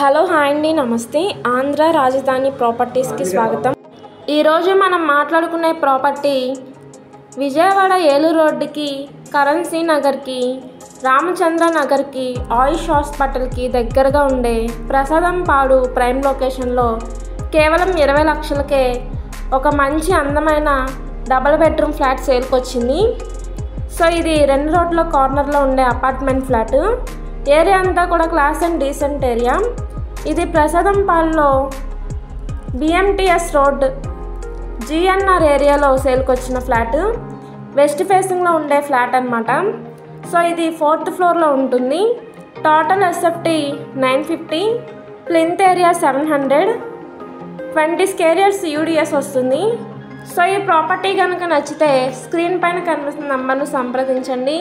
Hello hi అండి, నమస్తే. ఆంధ్ర రాజధాని ప్రాపర్టీస్కి స్వాగతం. ఈరోజు మనం మాట్లాడుకునే ప్రాపర్టీ విజయవాడ ఏలూరు రోడ్డుకి, కరెన్సీ నగర్కి, రామచంద్ర నగర్కి, ఆయుష్ హాస్పిటల్కి దగ్గరగా ఉండే ప్రసాదంపాడు ప్రైమ్ లొకేషన్లో కేవలం 20 లక్షలకే ఒక మంచి అందమైన డబుల్ బెడ్రూమ్ ఫ్లాట్ సేల్కి వచ్చింది. సో ఇది 2 రోడ్ల కార్నర్లో ఉండే అపార్ట్మెంట్ ఫ్లాట్. ఏరియా అంతా కూడా క్లాస్ అండ్ డీసెంట్ ఏరియా. ఇది ప్రసాదంపాడులో బిఎంటిఎస్ రోడ్ జిఎన్ఆర్ ఏరియాలో సేల్కి వచ్చిన ఫ్లాట్. వెస్ట్ ఫేసింగ్లో ఉండే ఫ్లాట్ అనమాట. సో ఇది 4th ఫ్లోర్లో ఉంటుంది. Total SFT 950, plinth area 700, 20 square yards UDS వస్తుంది. సో ఈ ప్రాపర్టీ కనుక నచ్చితే స్క్రీన్ పైన కనిపిస్తున్న నంబర్ను సంప్రదించండి.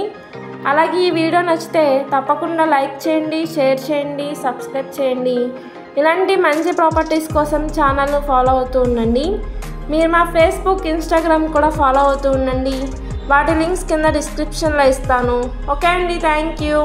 అలాగే ఈ వీడియో నచ్చితే తప్పకుండా లైక్ చేయండి, షేర్ చేయండి, సబ్స్క్రైబ్ చేయండి. ఇలాంటి మంచి ప్రాపర్టీస్ కోసం ఛానల్ను ఫాలో అవుతూ ఉండండి. మీరు మా ఫేస్బుక్, ఇన్స్టాగ్రామ్ కూడా ఫాలో అవుతూ ఉండండి. వాటి లింక్స్ కింద డిస్క్రిప్షన్లో ఇస్తాను. ఓకే అండి, థ్యాంక్ యూ.